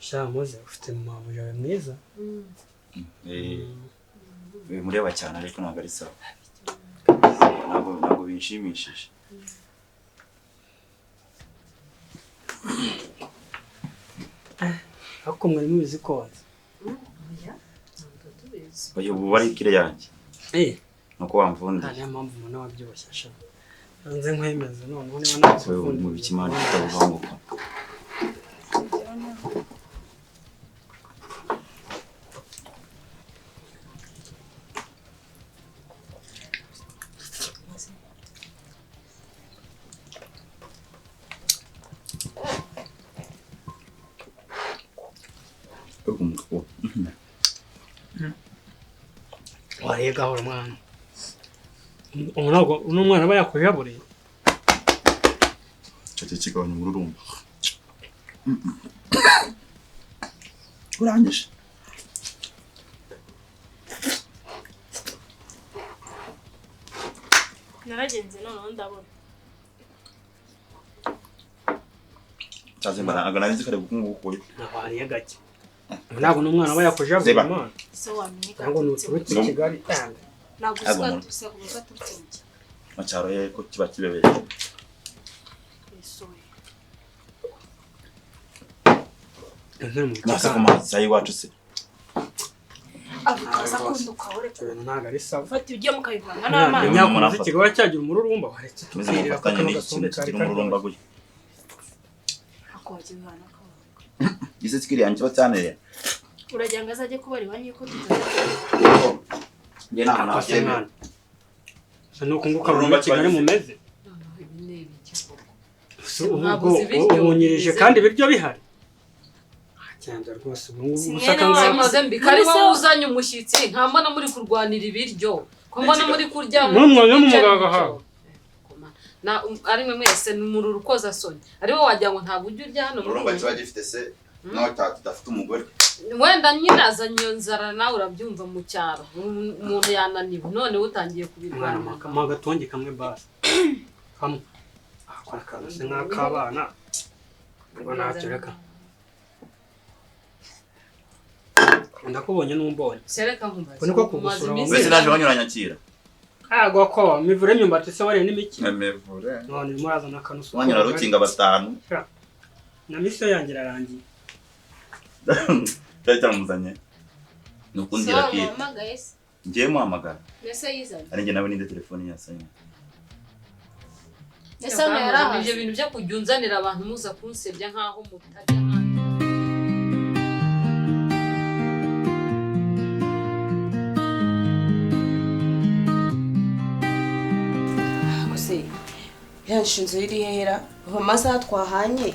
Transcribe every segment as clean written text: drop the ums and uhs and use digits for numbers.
Shamuze ufite mama yawe mwiza. Mureba cyane ariko ntabwo ari sawa. Ntabwo binshimishije. Ako mwari mubizi konza. Oya ubu bari kire yanjye. Nuko wamvundi. Nta mpamvu umuntu wabyibushye sha. Nze nkwemeze noneho niba nakuvundi mu bikimana utavuga wariye gahoro mwana. Uno mwana aba yakujaburiye. Cyo kigabanya umururumba. Urangije. Naragenze noneho ndabona. Taze mbara nzi kare gukunguko. Nabariye gake. Ntabwo n'umwana aba yakujaburiye mwana. So wamenye Ntabwo nuturutse Kigali tanga. Naguswa tusakuza tutsinje. Macaro ye ko kiba kibebeye. Nasa kumaza yiwacu se. Avukaza kunduka uretse ntago ari sawa. Fati ugiye mukayivanga n'amazi. Nyakoze kigo cyagira umururumba waretse tumira ko n'ikindi kiri umururumba guye. Akoje bana ko. Gise kiri yanjye batanere. Uragira ngo azaje kubari wanyu ko tutaje. Nge naho nasemana. Nuko nguka mu Kigali mumeze. Ubunyirije kandi ibiryo bihari. Cyanda rwose ubusaka ngamaze mbikari wo uzanye umushyitsi nkambona muri kurwanira ibiryo ko mbona muri kurya n'umwanya mu mugaga hawe na ari mwe mwese muri rukoza soni ari wo wagira ngo ntabwo ujya urya hano urumva kiba gifite se nawe tudafite umugore wenda nyine azanye iyo nzara nawe urabyumva mu cyaro umuntu yananiwe none utangiye kubirwana magatongi kamwe basi kamwe akora kanse nk'akabana ngo ntacyo reka ndakubonye numbonye sereka nkumbaza niko kugusura wese naje wanyuranyakira goko mivure myumbati se wari n'imiki mivure none muraza nakanusu wanyura rukinga batanu na misiyo yangira arangiye cyamuzanye nukundira ki ngiye muhamagara Nese yizanye ari nge nawe ninde telefone yasanye Nese yarahaje ibyo bintu byo kujyunzanira abantu muza kunsebya nkaho mutajya yanshinze iri hera amasaha twahanye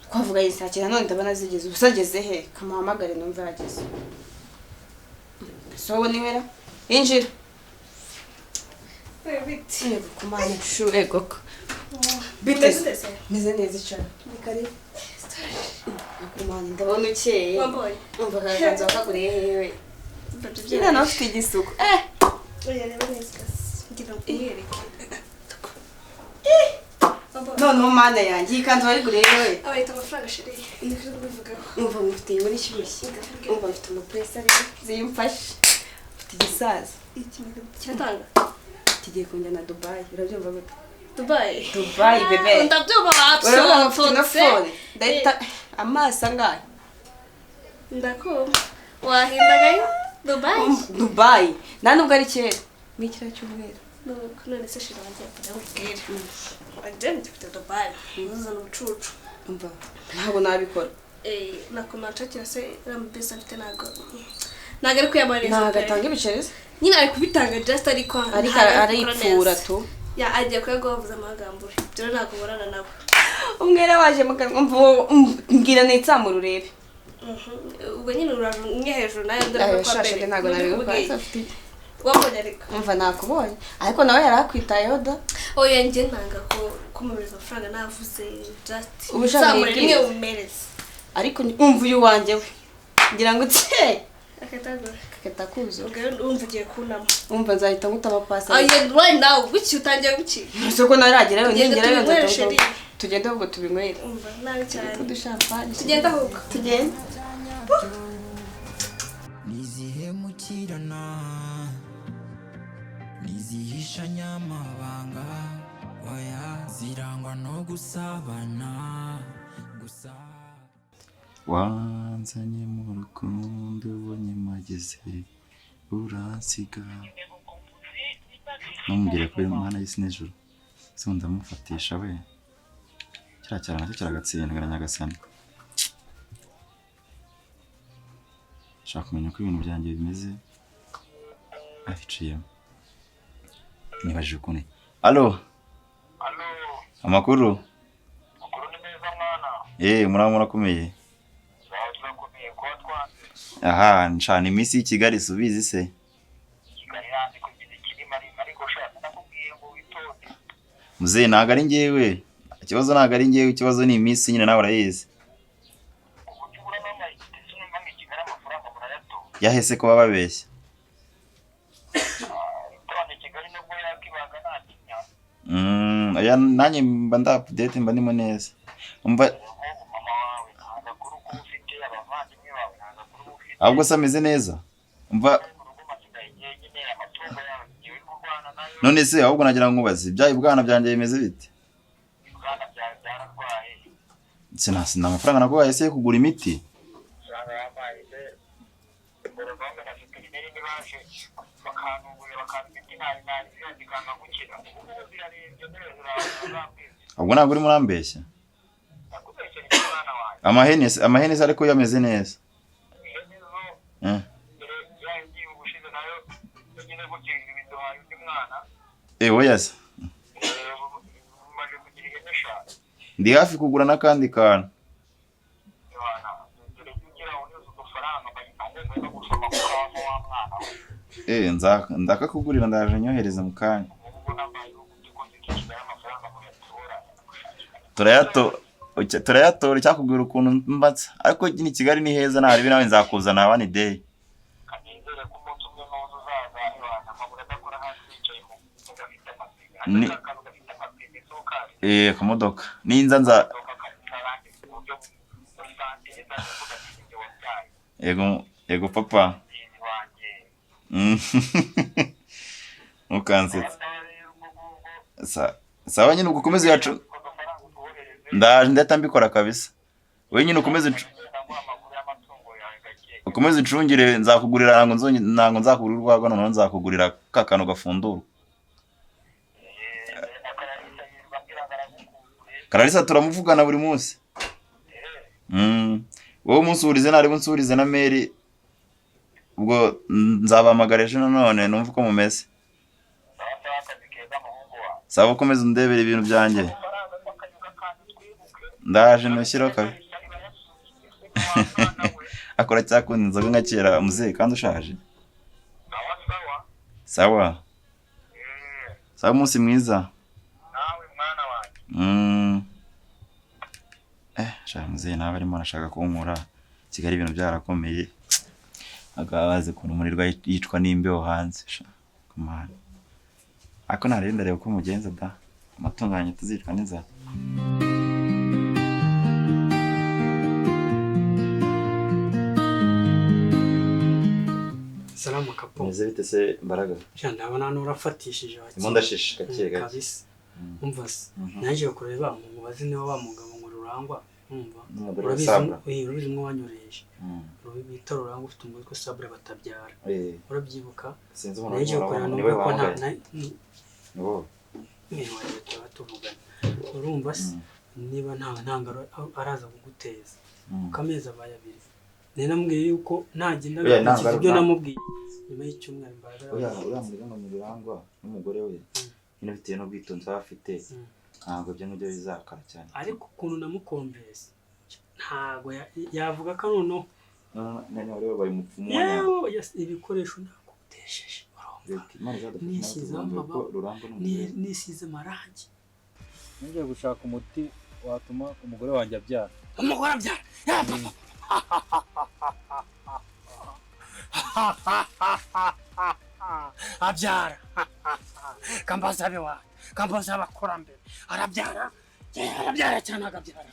twavuga yisakira none ndabona zigeze ubusageze he kamuhamagare numva yageze sobo niwera injira biti kumanya shure goko biteze meze neza cyane bikari kumanya ndabona ukeye umva kaganza bakaguriye hewe ngira nafite igisuko oya reba neza ngira umwereke none umwana yanjye ikanzu bari gurewe abayita amafaranga shiriye niko bivugaho umva mufite muri shyushye umva mfite umupesa zimfashe mfite igisaza kiratanga kigiye kunjyana Dubai urabyumva gute Dubai bebe ndabyumva phone ndahita amaso angahe ndakoma wahindagayo Dubai nta nubwo ari kera n'ikira cy'umweru none se shira wanjye akubwira agenda mfite Dubai uzana ubucucu umva ntabwo nabikora nakomacakira se ramubesa mfite ntabwo ari kuyamariza ntabwo atanga ibiceri nyine ari kubitanga just ariko aripfura tu ya agiye kuyagovuza amagambo byo ntabwo borana nabo umwera waje mbwira nitsamura urebe ubwo nyine urarumye hejuru nayo ndabona ko apere ntabwo nabikora wabonye ariko umva nakubonye ariko nawe yarakwitayeho da oya njye ntanga ko kumubiriza amafaranga navuze just ubushaka rimwe umereze ariko umva uyu wanjye we ngira ngo tse kaketa kuzo ubwo umva ugiye kunama umva nzahita ngutama pasi ayi nawe buki utangiye buki soko naragerayo ningerayo nzahita tugende ahubwo tubinywere umva nabi cyane dushapa tugende ahubwo tugende nizihemukirana nizihishanya amabanga oya zirangwa no gusabana gusa wanzanye mu rukundo ubonye mageze uransiga ntumbwire ko uyu mwana y'isi n'ijuru se ndamufatisha we kiriya cyara nacyo kiragatsindwa Nyagasani nshaka kumenya uko ibintu byanjye bimeze ahiciyemo nibajije ukuntu alo amakuru ni meza mwana muraba murakomeye aha ncana iminsi y'i Kigali subizi se Kigali yanze kugize ikirima ariko ushaka nakubwiye ngo witonde muzehe ntabwo ari njyewe ikibazo ntabwo ari njyewe ikibazo ni iminsi nyine nawe urayizi uburyo ubura n'amayinite sinumva ngo Kigali amafaranga murayatora yahese ko baba babeshya itonde Kigali nubwo yakibaga nta kinya aya nanjye mba nda update mba ndimo neza umva mama wawe nta gakuru ko ufite abavandimwe bawe nta gakuru ufite ahubwo se ameze neza umva none se ahubwo nagira ngo nkubaze ibyaye bwana byanjye bimeze bite sinasina amafaranga naguhaye se yo kugura imiti ahubwo ntabwo urimo urambeshya amahene se ariko yameze neza oya se ndi hafi kugura n'akandi kantu ndakakugurira ndaje nyohereza mu kanya turayatora cyakubwira ukuntu mbatsa ariko ni Kigali ni heza naribi nawe nzakuzana one day akamodoka ninza nza yego papa ntukansetsa sawa nyine ukomeze yacu ndaje ndahita mbikora kabisa wowe nyine ukomeze ucungire nzakugurira ntabwo nzakugurira urwagwa noneho nzakugurira ka kantu gafundura Kararisa turamuvugana buri munsi wowe umusurize nari bunsurize na Mary ubwo nzabamagara ejo none numva uko mumeze saba ukomeze undebere ibintu byanjye ndaje nushyiraho kabi akora cyakunda inzoga nka kera muzehe kandi ushaje sawa sawa umunsi mwiza shaka muzehe nawe arimo arashaka kunkura Kigali ibintu byarakomeye agabaze kuntu umurirwa yicwa n'imbeho hanze kumana ako narenda reba ko mugenza da amatunganye tuzicwa n'inzara Salamu kapo. Meze bite se Mbaraga? Ndabona nurafatishije waki. Imunda shisha gake gake. Kabisa. Umva se. Naje kureba mu bazi niwe wa mugabo ngo Rurangwa. Umva. Urabizi mwo wanyoreje. Bita Rurangwa ufite umutwe Sabra batabyara. Urabyibuka? Sinzi umuntu. Naje kureba nuko nta Niwo. Niwe tuvugana. Urumva se niba nta ntangaro araza kuguteza. Ukameza bayabiri. Nenambwiye yuko ntagenda bikiza ibyo namubwiye nyuma y'icyumweru Mbaraga uriya mu Rurangwa n'umugore we nyine bitewe no bwitonzi bafite ntabwo byo ngibyo bizakara cyane ariko ukuntu namukombese ntago yavuga ko noneho none rero bari mupfumu ibikoresho nakutesheje nisize amarangi ngiye gushaka umuti watuma umugore wanjye abyara umugore abyara abyara kambazabe wa kambaza abakurambere arabyara cyane agabyara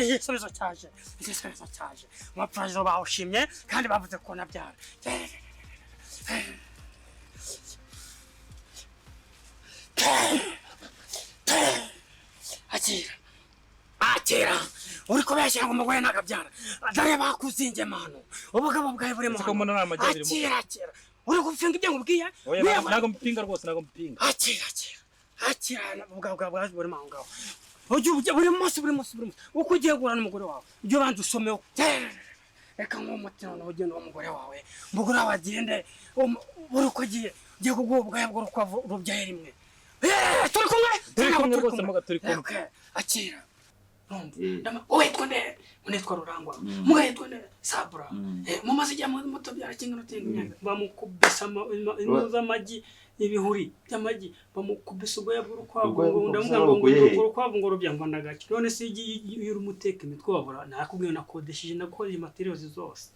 igisubizo cyaje umupfurizo bawushimye kandi bavuze ko nabyara akira uri kubeshyira ngo umugore nagabyara dore bakuzinge mano ubugabo bwawe buri mu akira uri gufinga ibyo ngubwiye ntago mpinga rwose ntago mpinga akira ubugabo bwawe buri mu ngaho ujye buri munsi uko ugiye guhura n'umugore wawe ujye ubanza usomeho reka nk'umutima nawe ugenda w'umugore wawe umugore wawe agende buri uko agiye ugiye kuguha ubwawe bw'urukwavu rubyaye rimwe turi kumwe rwose muga turi kumwe akira witwa nde unitwa Rurangwa mwitwa nde Sabura mumaze ijya muto byarakinga notenga bamukubisa amagi ibihuri by'amagi bamukubisa ubwoya bw'urukwavu ndamubwira ngo rubyangwa gake none se yiri umuteka imitwe wabura nakubwiye nakodesheje nakoze materials zose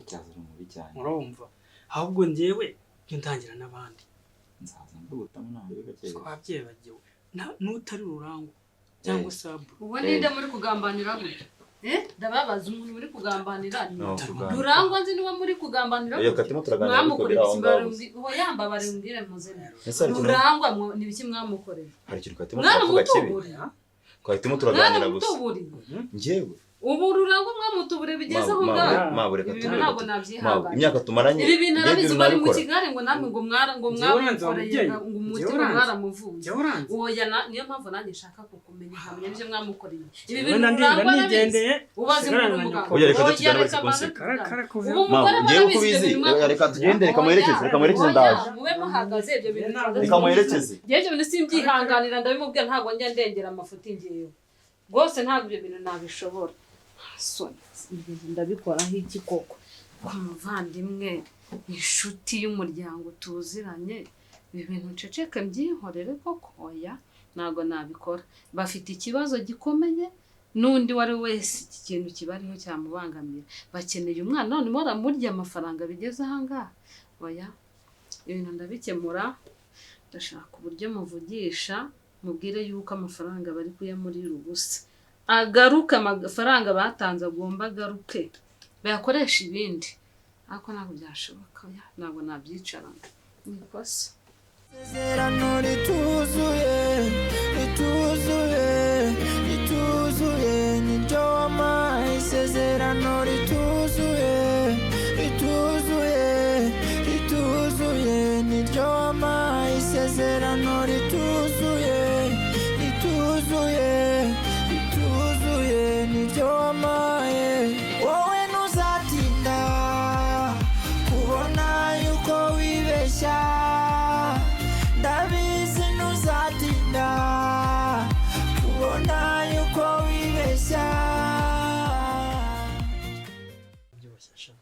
icyazira mubi cyane urumva ahubwo njyewe byo ntangira n'abandi nzaza mbugutamo nawe gake twabyebagiwe n'utari Rurangwa cyangwa Sabura uwo ninde muri kugambanira gute ndababaza umuntu muri kugambanira Rurangwa nzi niwe muri kugambanira mwamukoreye yamba barindire muzene Rurangwa ni biki mwamukoreye hari ikintu katimo turavuga kibi twahitimo turaganira gusa njyewe ubu Rurangwa mwamutubure bigeze aho ngaho ibintu ntabwo nabyihangana imyaka tumaranye ibi bintu arabizi bari mu Kigali ngo namwe ngo mwamukoreye ngo umutima mwaramuvuye oya niyo mpamvu nanjye nshaka kukumenya nkamenya ibyo mwamukoreye ibi bintu Rurangwa nabigendeye ubaze umuntu mugabo oya reka tugende bari konseka ubu mugore kubizi reka tugende reka muherekeze ndaje mube muhagaze ibyo bintu reka muherekeze ibyo bintu simbyihanganira ndabimubwira ntabwo njya ndengera amafuti ngiyeyo rwose ntabwo ibyo bintu nabishobora ndabikoraho iki koko umuvandimwe inshuti y'umuryango tuziranye ibi bintu nceceke mbyihorere koko oya ntabwo nabikora bafite ikibazo gikomeye n'undi wari wese iki kintu kibariho cyamubangamira bakeneye umwana none muramurya amafaranga bigeze ahangaha oya ibintu ndabikemura ndashaka uburyo muvugisha mubwire yuko amafaranga bari kuyamurira ubusa agaruka amafaranga batanze agomba agaruke bayakoresha ibindi ariko ntabwo byashoboka ntabwo nabyicarana nikosa isezerano rituzuye niryo wampaye isezerano rituzuye niryo wampaye isezerano rituzuye niryo wampaye wowe ntuzatinda kubona yuko wibeshya ndabizi ntuzatinda kubona yuko wibeshya byoshyasha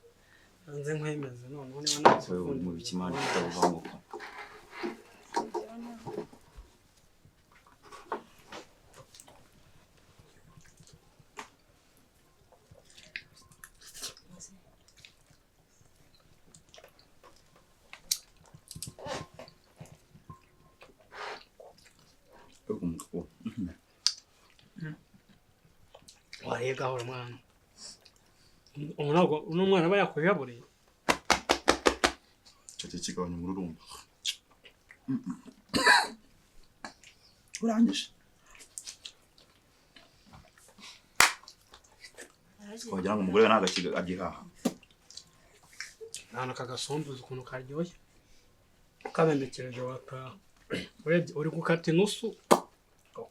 nze nkwemeze noneho niba natwe mu bikimana kitavuga warega aho mwana umwana aba yakujaburiye cyo kigabanya umururumba urangije wagira ngo umugore nagakiga agihaha nana kagasombuza ukuntu karyoshye kabemekereje wataha urebye uri gukata inusu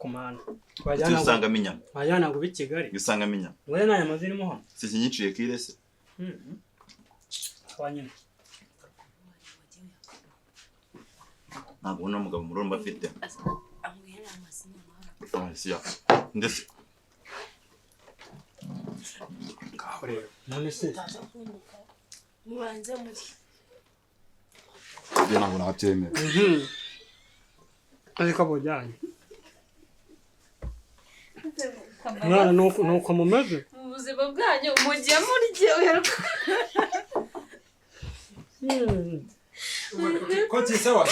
kumana usanga minyana wajyana ngo bikigali usanga minyana wewe naye mazirimo hano sisi nyiciye kirese abanyine ntabwo ubona umugabo murumba afite siya ndetse kahore none se mubanze muri byo ntabwo nabyemera ariko abujyanye mwana nuko mumeze buzima bwanyu mujya muryoherwa ko sawa sawa